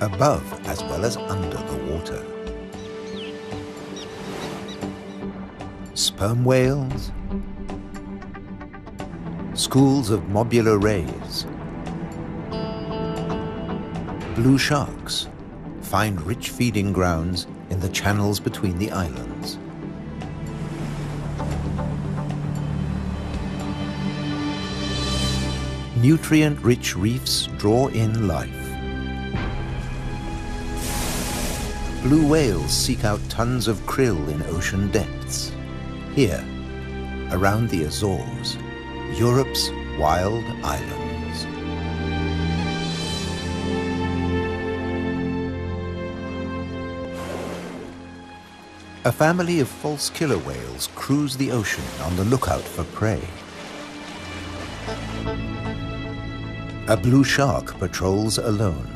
above as well as under the water. Sperm whales, schools of mobular rays, blue sharks find rich feeding grounds in the channels between the islands. Nutrient-rich reefs draw in life. Blue whales seek out tons of krill in ocean depths. Here, around the Azores, Europe's wild islands. A family of false killer whales cruise the ocean on the lookout for prey. A blue shark patrols alone.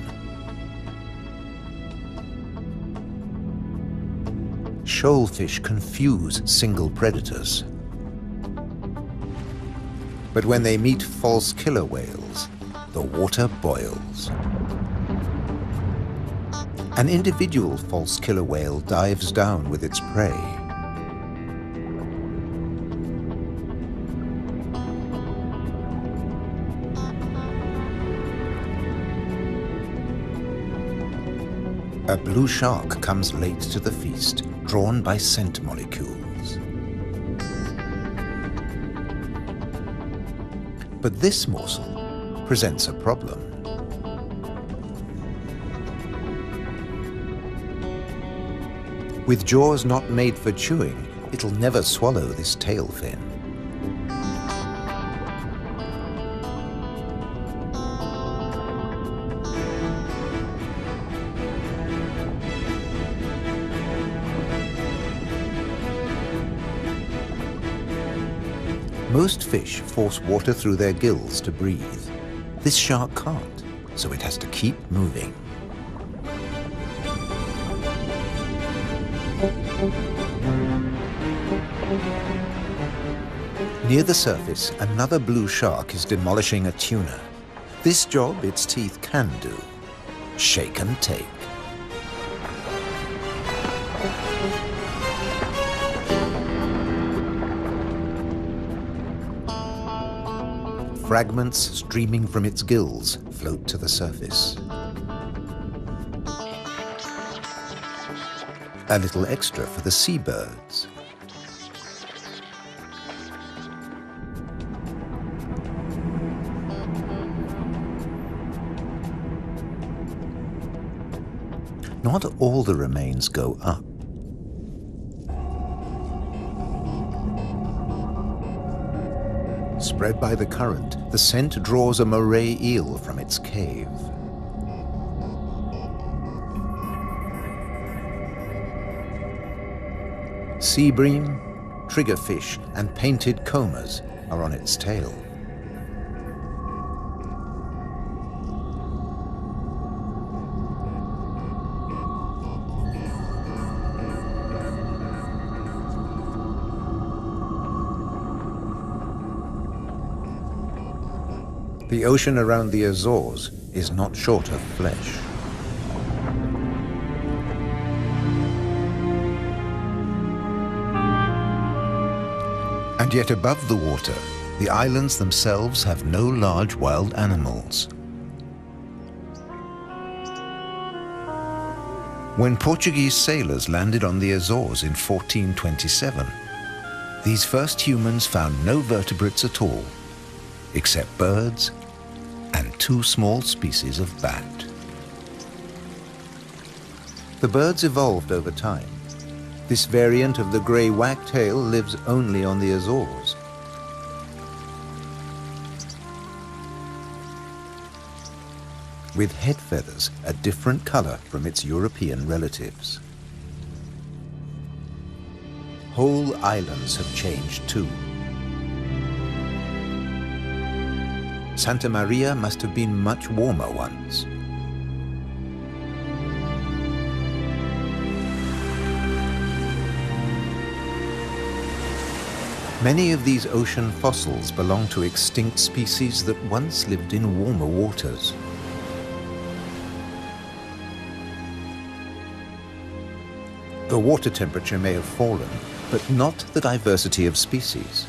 Shoalfish confuse single predators. But when they meet false killer whales, the water boils. An individual false killer whale dives down with its prey. A blue shark comes late to the feast, drawn by scent molecules. But this morsel presents a problem. With jaws not made for chewing, it'll never swallow this tail fin. Most fish force water through their gills to breathe. This shark can't, so it has to keep moving. Near the surface, another blue shark is demolishing a tuna. This job its teeth can do: shake and take. Fragments streaming from its gills float to the surface. A little extra for the seabirds. Not all the remains go up. Spread by the current, the scent draws a moray eel from its cave. Sea bream, triggerfish, and painted combers are on its tail. The ocean around the Azores is not short of flesh. And yet above the water, the islands themselves have no large wild animals. When Portuguese sailors landed on the Azores in 1427, these first humans found no vertebrates at all, except birds and two small species of bat. The birds evolved over time. This variant of the grey wagtail lives only on the Azores. With head feathers a different color from its European relatives. Whole islands have changed too. Santa Maria must have been much warmer once. Many of these ocean fossils belong to extinct species that once lived in warmer waters. The water temperature may have fallen, but not the diversity of species.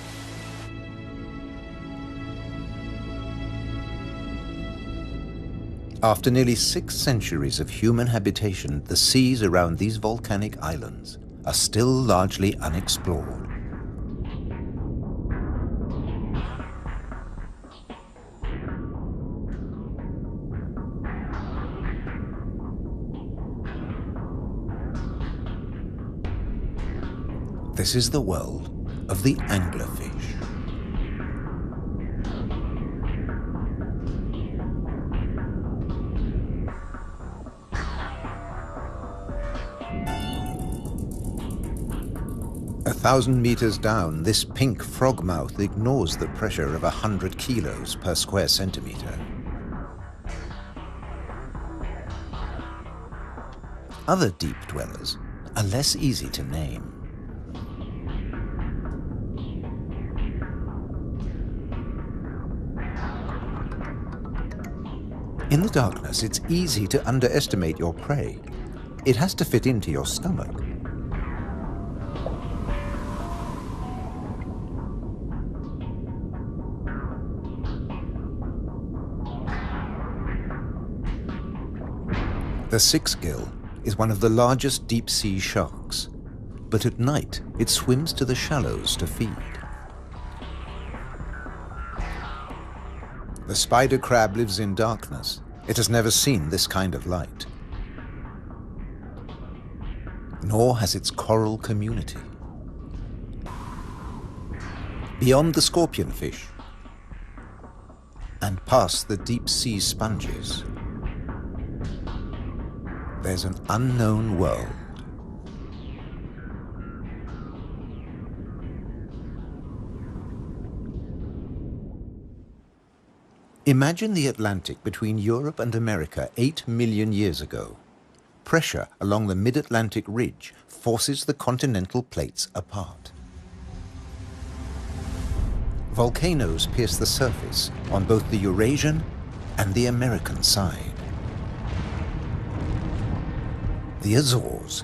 After nearly 6 centuries of human habitation, the seas around these volcanic islands are still largely unexplored. This is the world of the anglerfish. A 1,000 meters down, this pink frogmouth ignores the pressure of 100 kilos per square centimeter. Other deep dwellers are less easy to name. In the darkness, it's easy to underestimate your prey. It has to fit into your stomach. The six-gill is one of the largest deep-sea sharks, but at night it swims to the shallows to feed. The spider crab lives in darkness. It has never seen this kind of light. Nor has its coral community. Beyond the scorpionfish and past the deep-sea sponges, there's an unknown world. Imagine the Atlantic between Europe and America 8 million years ago. Pressure along the mid-Atlantic ridge forces the continental plates apart. Volcanoes pierce the surface on both the Eurasian and the American side. The Azores.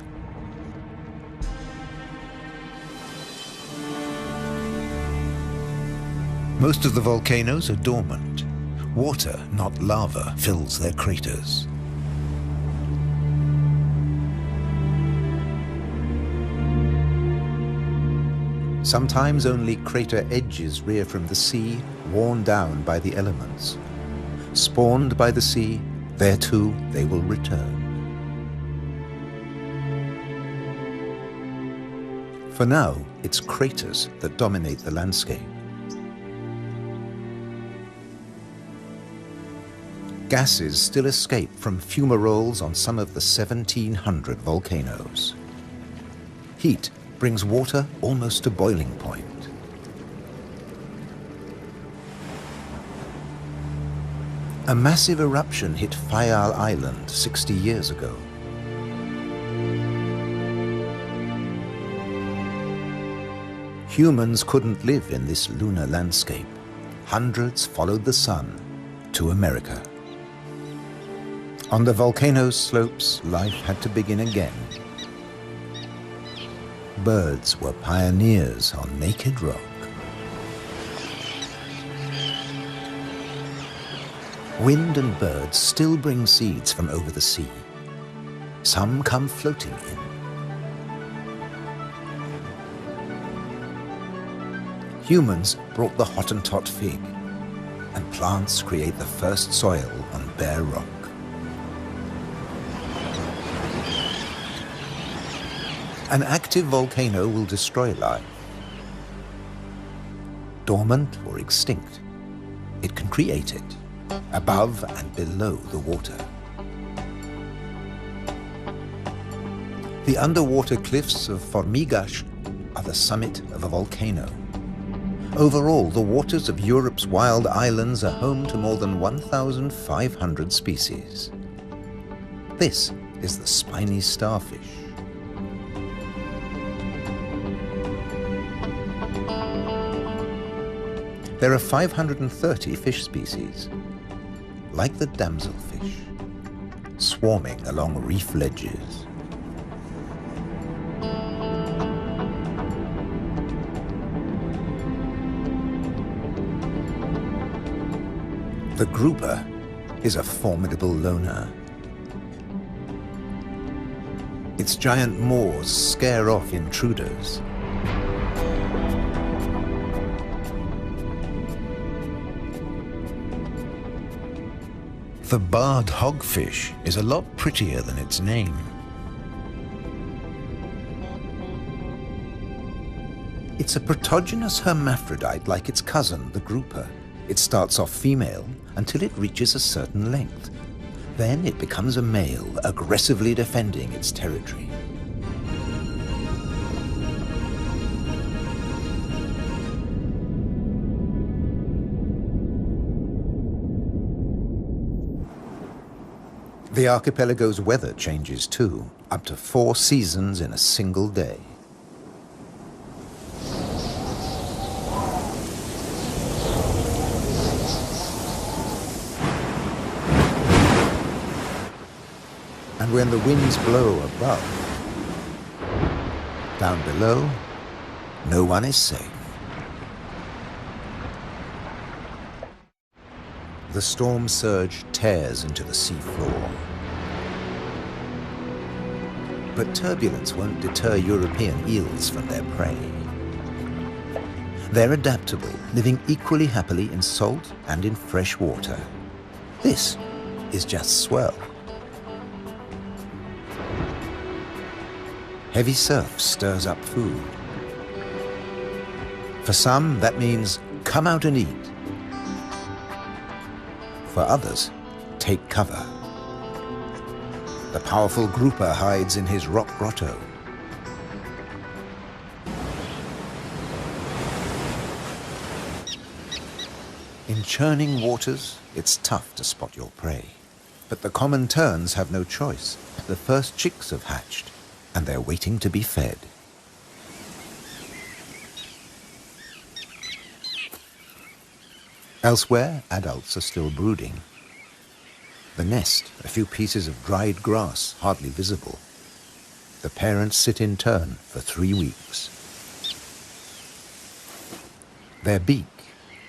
Most of the volcanoes are dormant. Water, not lava, fills their craters. Sometimes only crater edges rear from the sea, worn down by the elements. Spawned by the sea, there too they will return. For now, it's craters that dominate the landscape. Gases still escape from fumaroles on some of the 1,700 volcanoes. Heat brings water almost to boiling point. A massive eruption hit Fayal Island 60 years ago. Humans couldn't live in this lunar landscape. Hundreds followed the sun to America. On the volcano's slopes, life had to begin again. Birds were pioneers on naked rock. Wind and birds still bring seeds from over the sea. Some come floating in. Humans brought the Hottentot fig, and plants create the first soil on bare rock. An active volcano will destroy life. Dormant or extinct, it can create it, above and below the water. The underwater cliffs of Formigas are the summit of a volcano. Overall, the waters of Europe's wild islands are home to more than 1,500 species. This is the spiny starfish. There are 530 fish species, like the damselfish, swarming along reef ledges. The grouper is a formidable loner. Its giant maws scare off intruders. The barred hogfish is a lot prettier than its name. It's a protogynous hermaphrodite like its cousin, the grouper. It starts off female until it reaches a certain length. Then it becomes a male, aggressively defending its territory. The archipelago's weather changes too, up to 4 seasons in a single day. And when the winds blow above, down below, no one is safe. The storm surge tears into the sea floor. But turbulence won't deter European eels from their prey. They're adaptable, living equally happily in salt and in fresh water. This is just swell. Heavy surf stirs up food. For some, that means come out and eat. For others, take cover. The powerful grouper hides in his rock grotto. In churning waters, it's tough to spot your prey. But the common terns have no choice. The first chicks have hatched, and they're waiting to be fed. Elsewhere, adults are still brooding. The nest, a few pieces of dried grass, hardly visible. The parents sit in turn for 3 weeks. Their beak,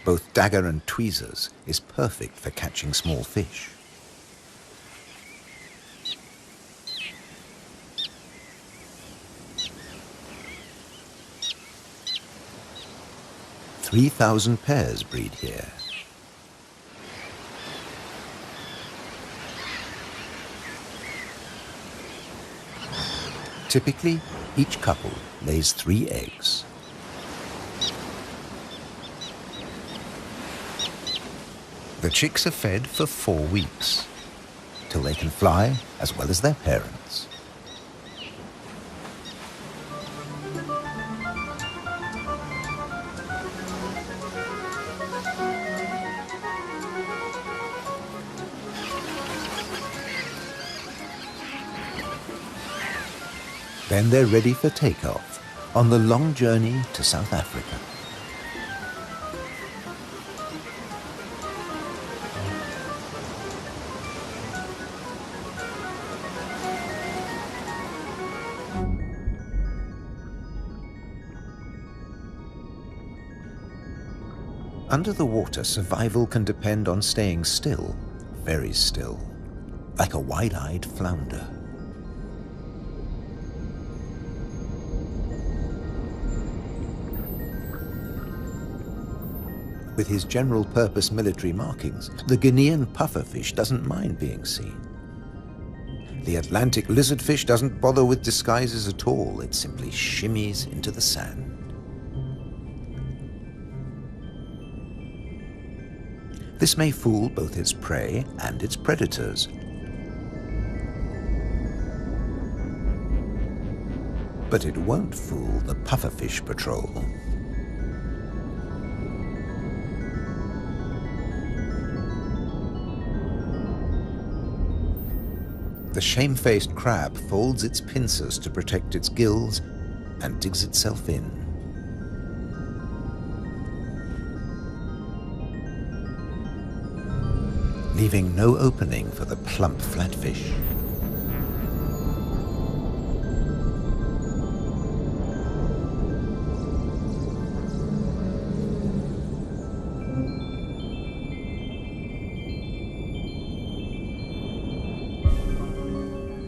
both dagger and tweezers, is perfect for catching small fish. "3,000 pairs breed here. Typically, each couple lays 3 eggs. The chicks are fed for 4 weeks, till they can fly as well as their parents. Then they're ready for takeoff on the long journey to South Africa. Under the water, survival can depend on staying still, very still, like a wide-eyed flounder. With his general-purpose military markings, the Guinean pufferfish doesn't mind being seen. The Atlantic lizardfish doesn't bother with disguises at all. It simply shimmies into the sand. This may fool both its prey and its predators. But it won't fool the pufferfish patrol. The shamefaced crab folds its pincers to protect its gills and digs itself in. Leaving no opening for the plump flatfish.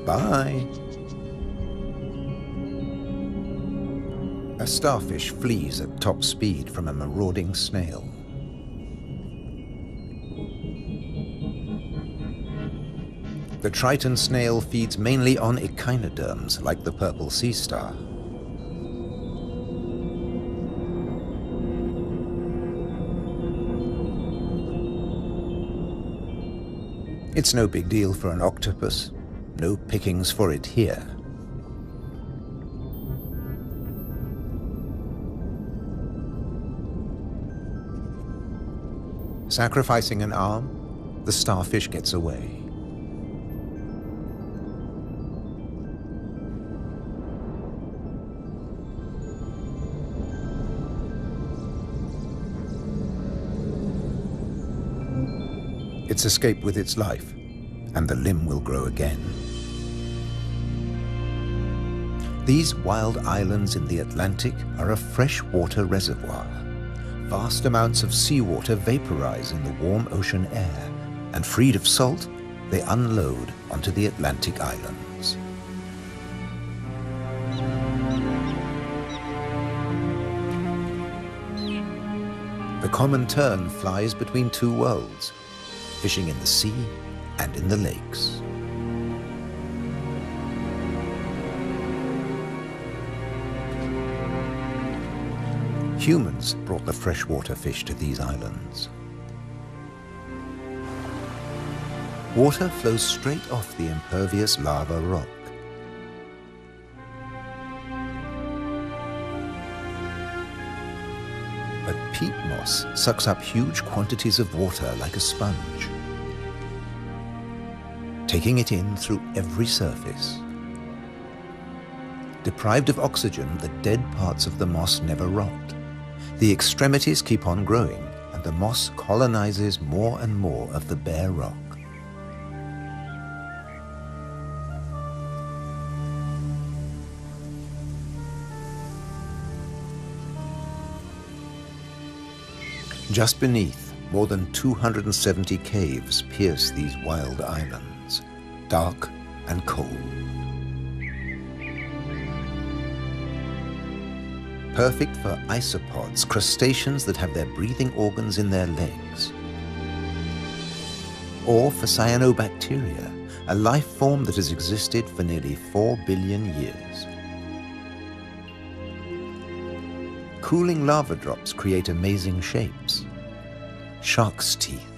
Bye. A starfish flees at top speed from a marauding snail. The Triton snail feeds mainly on echinoderms like the purple sea star. It's no big deal for an octopus. No pickings for it here. Sacrificing an arm, the starfish gets away. It's escaped with its life, and the limb will grow again. These wild islands in the Atlantic are a freshwater reservoir. Vast amounts of seawater vaporize in the warm ocean air, and freed of salt, they unload onto the Atlantic islands. The common tern flies between two worlds, fishing in the sea and in the lakes. Humans brought the freshwater fish to these islands. Water flows straight off the impervious lava rock. But peat moss sucks up huge quantities of water like a sponge, taking it in through every surface. Deprived of oxygen, the dead parts of the moss never rot. The extremities keep on growing, and the moss colonizes more and more of the bare rock. Just beneath, more than 270 caves pierce these wild islands, dark and cold. Perfect for isopods, crustaceans that have their breathing organs in their legs. Or for cyanobacteria, a life form that has existed for nearly 4 billion years. Cooling lava drops create amazing shapes. Shark's teeth.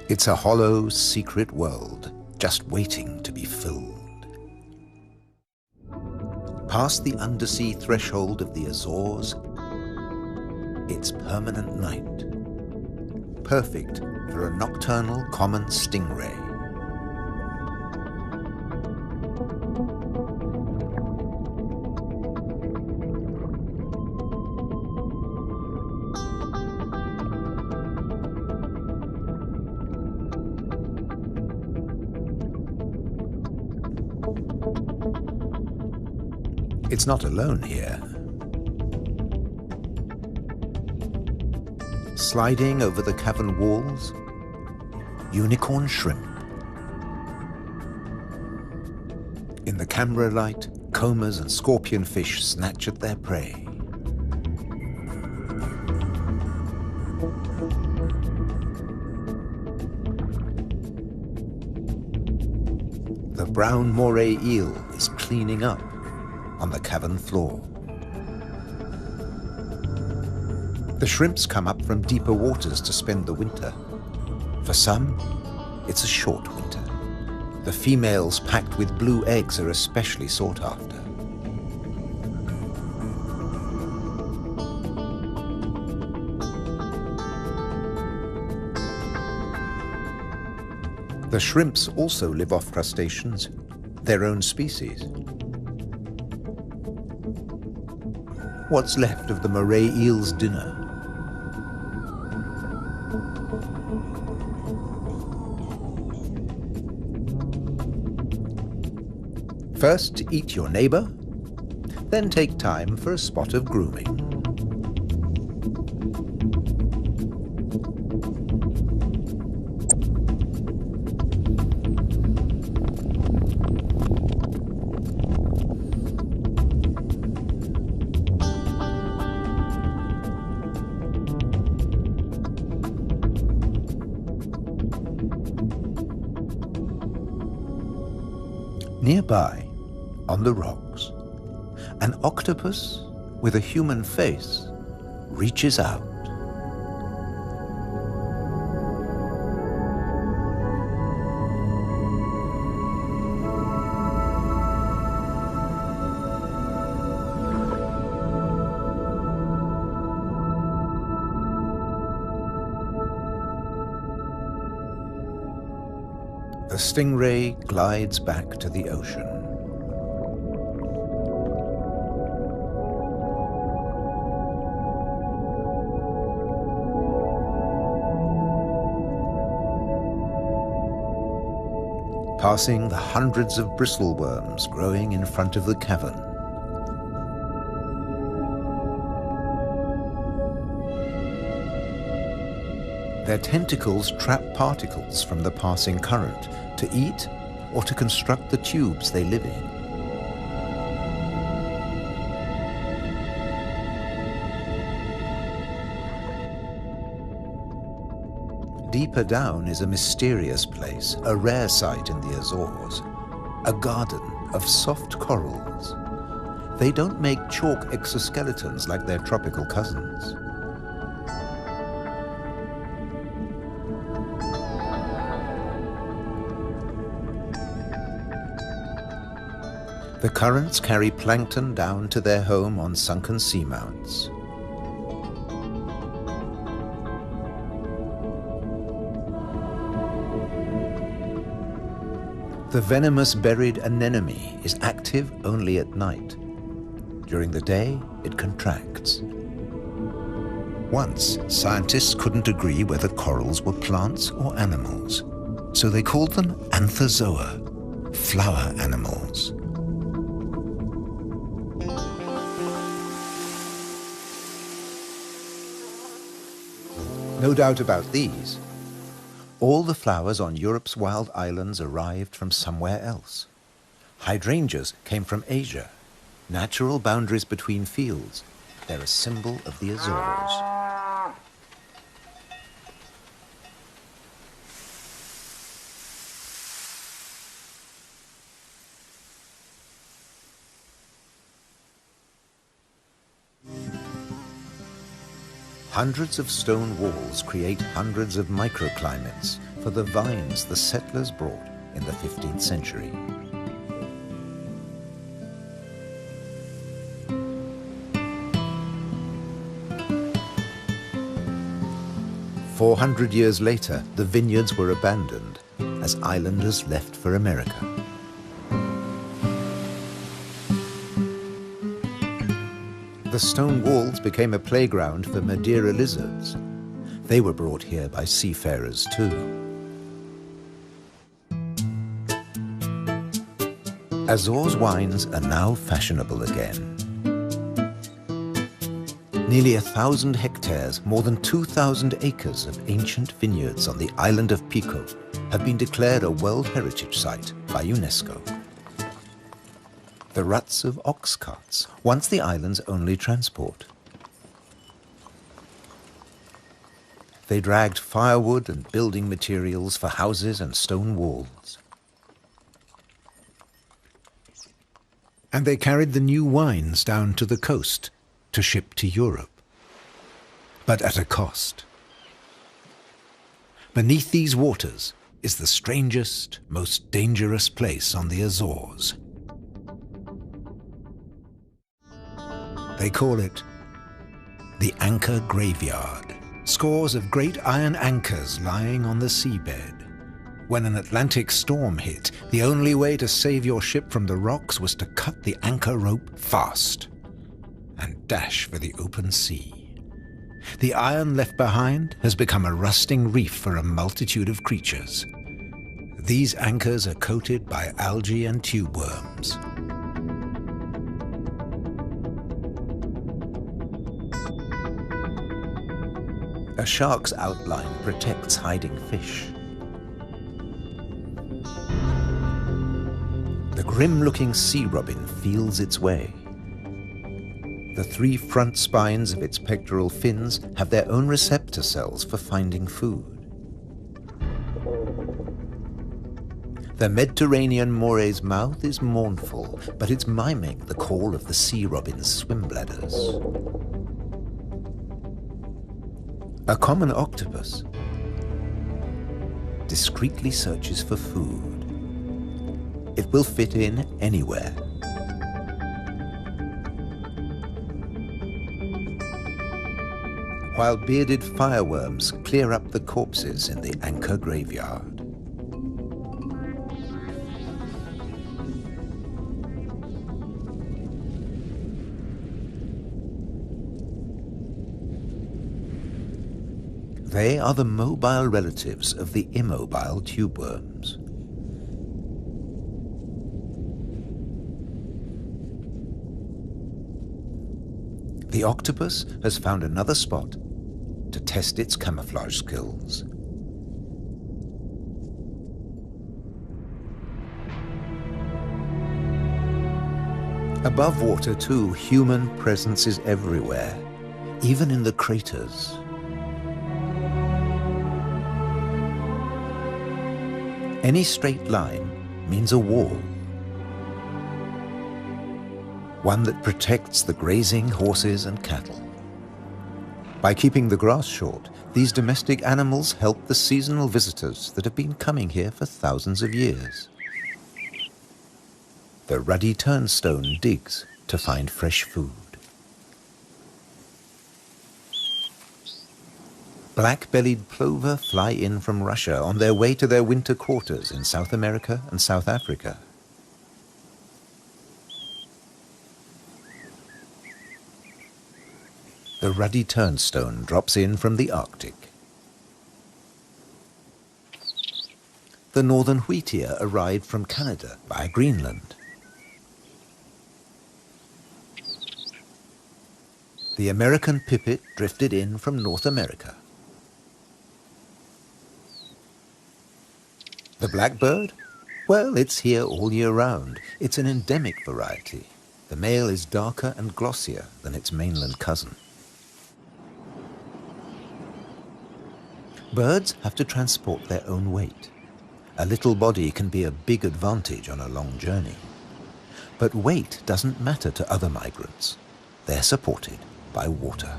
It's a hollow, secret world, just waiting to be filled. Past the undersea threshold of the Azores, it's permanent night. Perfect for a nocturnal common stingray. It's not alone here. Sliding over the cavern walls, unicorn shrimp. In the camera light, combers and scorpionfish snatch at their prey. The brown moray eel is cleaning up on the cavern floor. The shrimps come up from deeper waters to spend the winter. For some, it's a short winter. The females packed with blue eggs are especially sought after. The shrimps also live off crustaceans, their own species. What's left of the moray eel's dinner? First, eat your neighbor, then take time for a spot of grooming. Nearby, on the rocks, an octopus with a human face reaches out. The stingray glides back to the ocean. Passing the hundreds of bristleworms growing in front of the cavern. Their tentacles trap particles from the passing current to eat or to construct the tubes they live in. Deeper down is a mysterious place, a rare sight in the Azores, a garden of soft corals. They don't make chalk exoskeletons like their tropical cousins. The currents carry plankton down to their home on sunken seamounts. The venomous buried anemone is active only at night. During the day, it contracts. Once, scientists couldn't agree whether corals were plants or animals, so they called them anthozoa, flower animals. No doubt about these. All the flowers on Europe's wild islands arrived from somewhere else. Hydrangeas came from Asia. Natural boundaries between fields. They're a symbol of the Azores. Hundreds of stone walls create hundreds of microclimates for the vines the settlers brought in the 15th century. "400 years later, the vineyards were abandoned as islanders left for America. The stone walls became a playground for Madeira lizards. They were brought here by seafarers too. Azores wines are now fashionable again. Nearly 1,000 hectares, more than 2,000 acres of ancient vineyards on the island of Pico have been declared a World Heritage Site by UNESCO. The ruts of ox carts, once the island's only transport. They dragged firewood and building materials for houses and stone walls. And they carried the new wines down to the coast to ship to Europe. But at a cost. Beneath these waters is the strangest, most dangerous place on the Azores. They call it the Anchor Graveyard. Scores of great iron anchors lying on the seabed. When an Atlantic storm hit, the only way to save your ship from the rocks was to cut the anchor rope fast and dash for the open sea. The iron left behind has become a rusting reef for a multitude of creatures. These anchors are coated by algae and tube worms. A shark's outline protects hiding fish. The grim-looking sea robin feels its way. The 3 front spines of its pectoral fins have their own receptor cells for finding food. The Mediterranean mooray's mouth is mournful, but it's miming the call of the sea robin's swim bladders. A common octopus discreetly searches for food. It will fit in anywhere. While bearded fireworms clear up the corpses in the anchor graveyard. They are the mobile relatives of the immobile tube worms. The octopus has found another spot to test its camouflage skills. Above water too, human presence is everywhere, even in the craters. Any straight line means a wall, one that protects the grazing horses and cattle. By keeping the grass short, these domestic animals help the seasonal visitors that have been coming here for thousands of years. The ruddy turnstone digs to find fresh food. Black-bellied plover fly in from Russia on their way to their winter quarters in South America and South Africa. The ruddy turnstone drops in from the Arctic. The northern wheatear arrived from Canada via Greenland. The American pipit drifted in from North America. The blackbird? Well, it's here all year round. It's an endemic variety. The male is darker and glossier than its mainland cousin. Birds have to transport their own weight. A little body can be a big advantage on a long journey. But weight doesn't matter to other migrants. They're supported by water.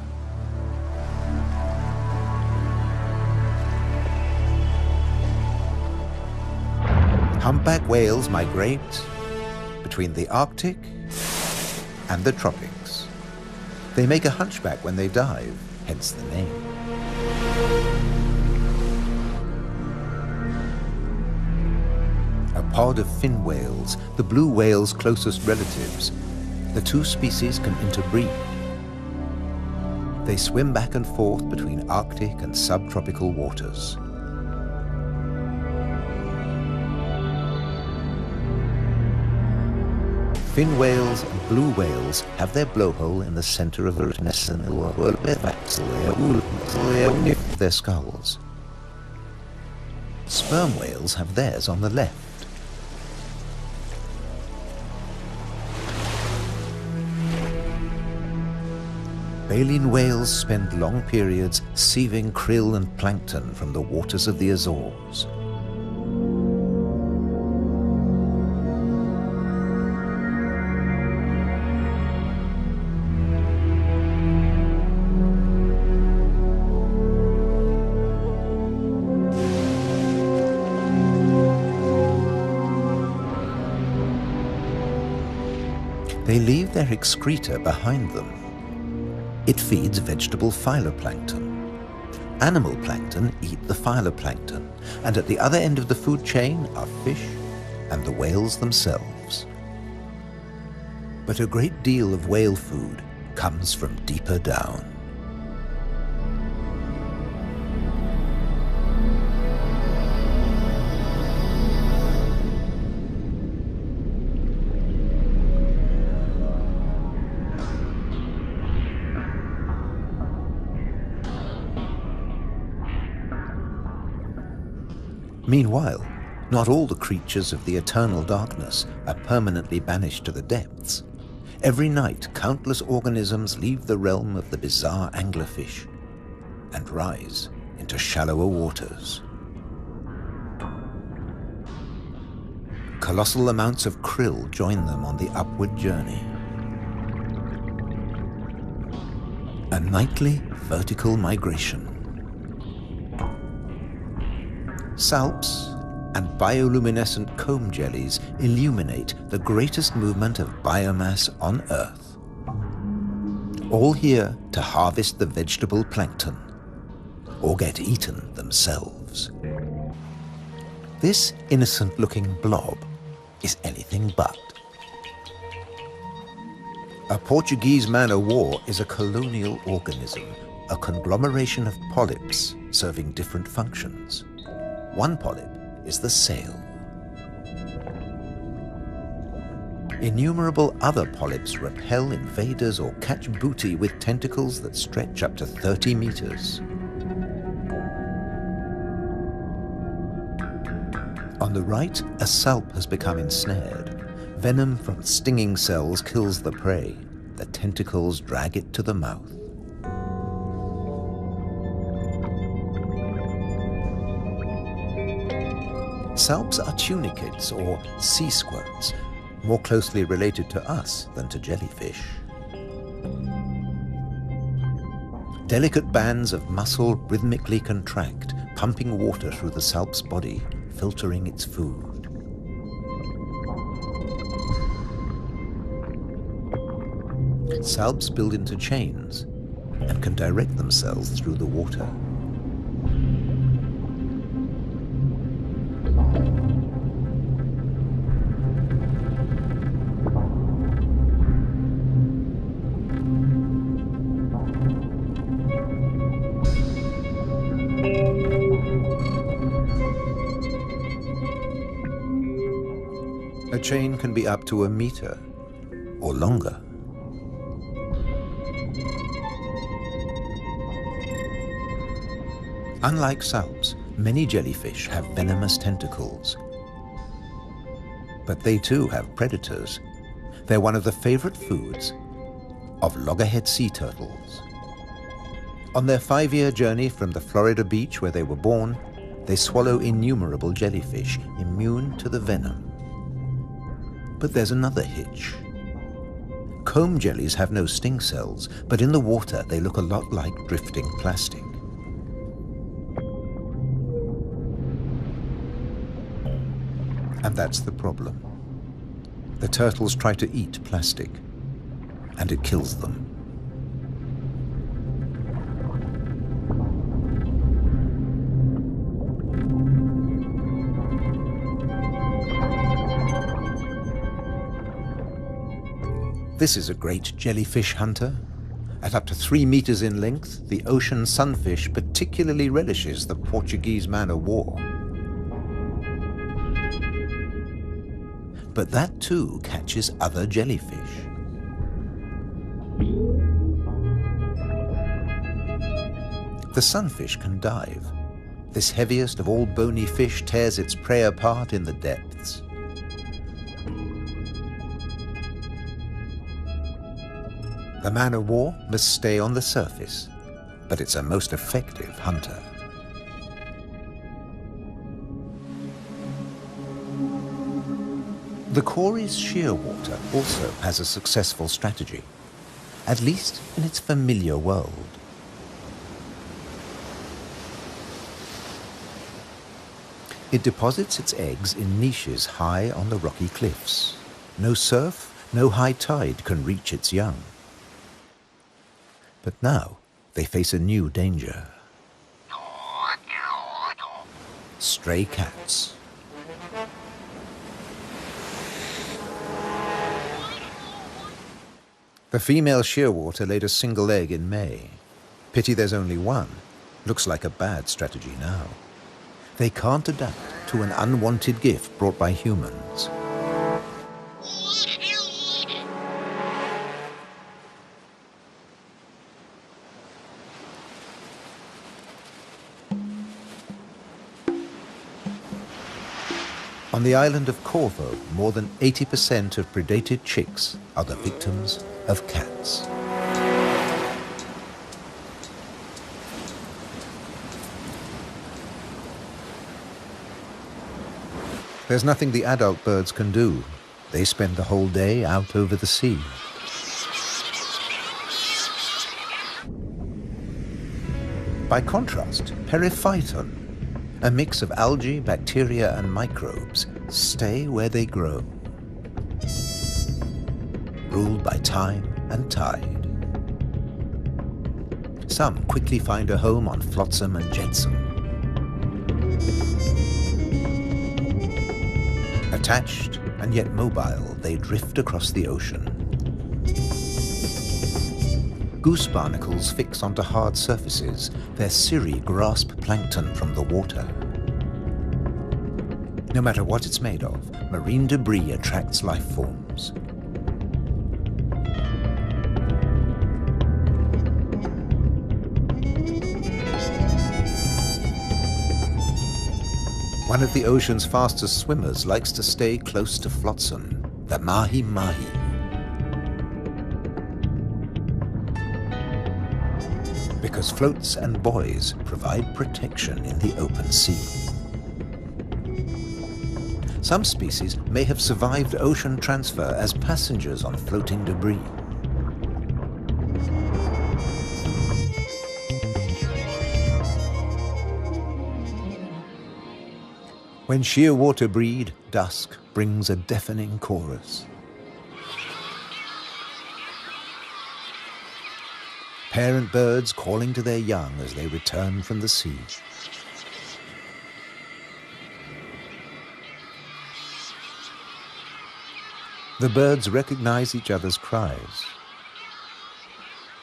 Humpback whales migrate between the Arctic and the tropics. They make a hunchback when they dive, hence the name. A pod of fin whales, the blue whale's closest relatives, the two species can interbreed. They swim back and forth between Arctic and subtropical waters. Fin whales and blue whales have their blowhole in the center of their skulls. Sperm whales have theirs on the left. Baleen whales spend long periods sieving krill and plankton from the waters of the Azores. They leave their excreta behind them. It feeds vegetable phytoplankton. Animal plankton eat the phytoplankton, and at the other end of the food chain are fish and the whales themselves. But a great deal of whale food comes from deeper down. Meanwhile, not all the creatures of the eternal darkness are permanently banished to the depths. Every night, countless organisms leave the realm of the bizarre anglerfish and rise into shallower waters. Colossal amounts of krill join them on the upward journey. A nightly vertical migration. Salps and bioluminescent comb jellies illuminate the greatest movement of biomass on Earth. All here to harvest the vegetable plankton or get eaten themselves. This innocent-looking blob is anything but. A Portuguese man-o'-war is a colonial organism, a conglomeration of polyps serving different functions. One polyp is the sail. Innumerable other polyps repel invaders or catch booty with tentacles that stretch up to 30 meters. On the right, a salp has become ensnared. Venom from stinging cells kills the prey. The tentacles drag it to the mouth. Salps are tunicates or sea squirts, more closely related to us than to jellyfish. Delicate bands of muscle rhythmically contract, pumping water through the salp's body, filtering its food. Salps build into chains and can direct themselves through the water. A chain can be up to a meter or longer. Unlike salps, many jellyfish have venomous tentacles. But they too have predators. They're one of the favorite foods of loggerhead sea turtles. On their 5-year journey from the Florida beach where they were born, they swallow innumerable jellyfish immune to the venom. But there's another hitch. Comb jellies have no sting cells, but in the water they look a lot like drifting plastic. And that's the problem. The turtles try to eat plastic, and it kills them. This is a great jellyfish hunter. At up to 3 meters in length, the ocean sunfish particularly relishes the Portuguese man-o'-war. But that too catches other jellyfish. The sunfish can dive. This heaviest of all bony fish tears its prey apart in the depths. The man-o'-war must stay on the surface, but it's a most effective hunter. The Cory's shearwater also has a successful strategy, at least in its familiar world. It deposits its eggs in niches high on the rocky cliffs. No surf, no high tide can reach its young. But now they face a new danger. Stray cats. The female shearwater laid a single egg in May. Pity there's only one. Looks like a bad strategy now. They can't adapt to an unwanted gift brought by humans. On the island of Corvo, more than 80% of predated chicks are the victims of cats. There's nothing the adult birds can do. They spend the whole day out over the sea. By contrast, periphyton, a mix of algae, bacteria, and microbes, stay where they grow, ruled by time and tide. Some quickly find a home on flotsam and jetsam. Attached and yet mobile, they drift across the ocean. Goose barnacles fix onto hard surfaces. Their cirri grasp plankton from the water. No matter what it's made of, marine debris attracts life forms. One of the ocean's fastest swimmers likes to stay close to flotsam, the mahi-mahi. Because floats and buoys provide protection in the open sea. Some species may have survived ocean transfer as passengers on floating debris. When shearwater breed, dusk brings a deafening chorus. Parent birds calling to their young as they return from the sea. The birds recognize each other's cries.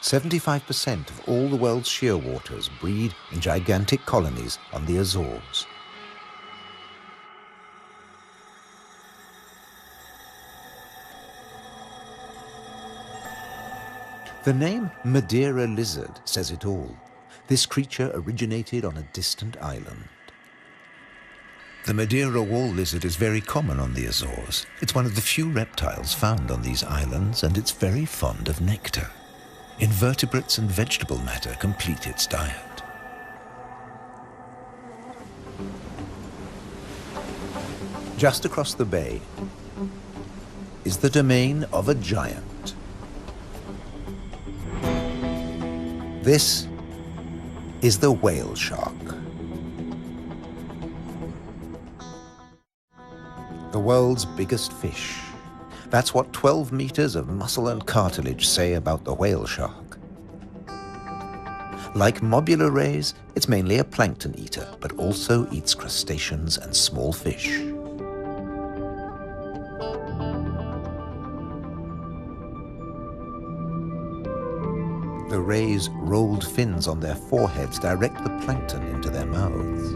75% of all the world's shearwaters breed in gigantic colonies on the Azores. The name Madeira lizard says it all. This creature originated on a distant island. The Madeira wall lizard is very common on the Azores. It's one of the few reptiles found on these islands, and it's very fond of nectar. Invertebrates and vegetable matter complete its diet. Just across the bay is the domain of a giant. This is the whale shark. The world's biggest fish. That's what 12 meters of muscle and cartilage say about the whale shark. Like mobula rays, it's mainly a plankton eater, but also eats crustaceans and small fish. The rays' rolled fins on their foreheads direct the plankton into their mouths.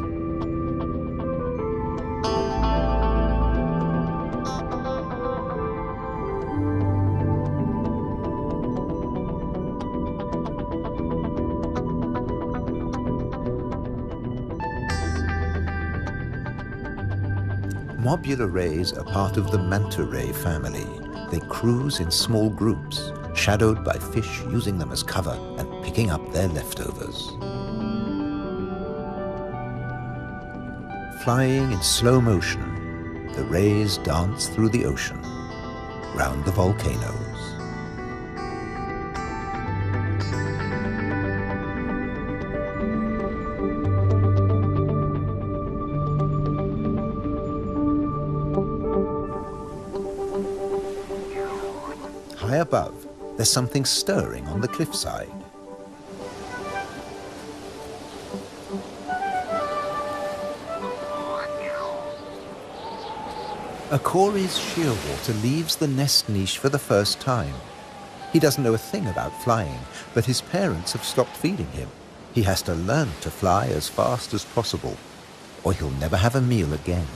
Mobula rays are part of the manta ray family. They cruise in small groups, shadowed by fish using them as cover and picking up their leftovers. Flying in slow motion, the rays dance through the ocean, round the volcanoes. High above, there's something stirring on the cliffside. A Cory's shearwater leaves the nest niche for the first time. He doesn't know a thing about flying, but his parents have stopped feeding him. He has to learn to fly as fast as possible, or he'll never have a meal again.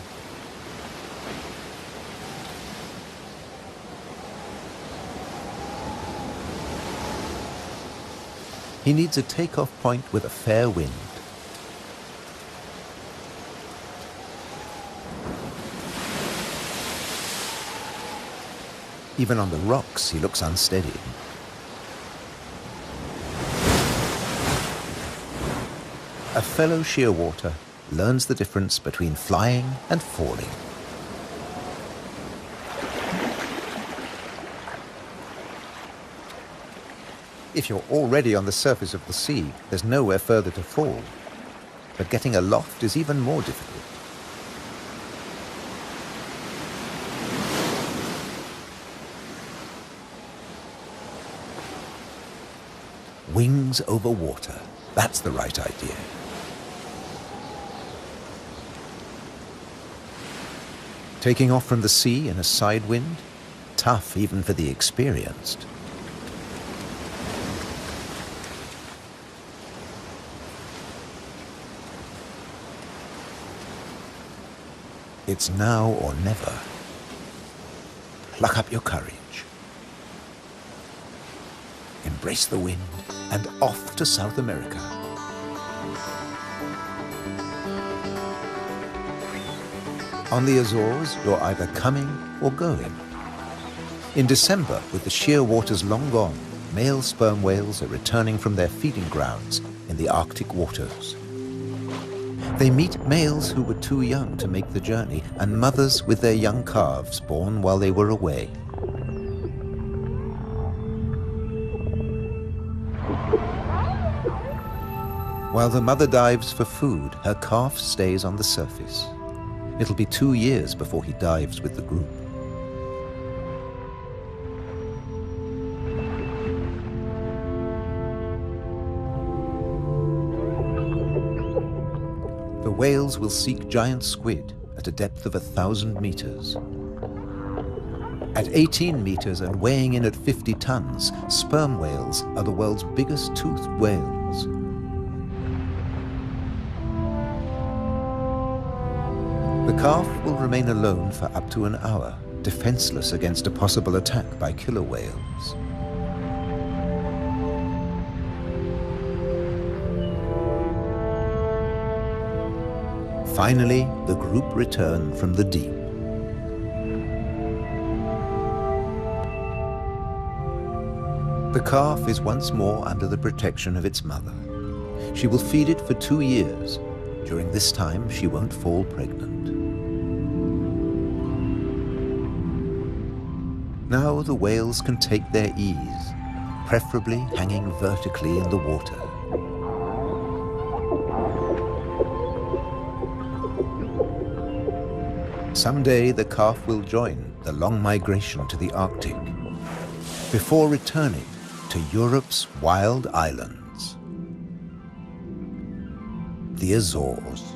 He needs a takeoff point with a fair wind. Even on the rocks, he looks unsteady. A fellow shearwater learns the difference between flying and falling. If you're already on the surface of the sea, there's nowhere further to fall. But getting aloft is even more difficult. Wings over water. That's the right idea. Taking off from the sea in a side wind? Tough even for the experienced. It's now or never. Pluck up your courage. Embrace the wind and off to South America. On the Azores, you're either coming or going. In December, with the sheer waters long gone, male sperm whales are returning from their feeding grounds in the Arctic waters. They meet males who were too young to make the journey and mothers with their young calves born while they were away. While the mother dives for food, her calf stays on the surface. It'll be 2 years before he dives with the group. The whales will seek giant squid at a depth of 1,000 meters. At 18 meters and weighing in at 50 tons, sperm whales are the world's biggest toothed whales. The calf will remain alone for up to an hour, defenseless against a possible attack by killer whales. Finally, the group return from the deep. The calf is once more under the protection of its mother. She will feed it for 2 years. During this time, she won't fall pregnant. Now the whales can take their ease, preferably hanging vertically in the water. Someday the calf will join the long migration to the Arctic, before returning to Europe's wild islands, the Azores.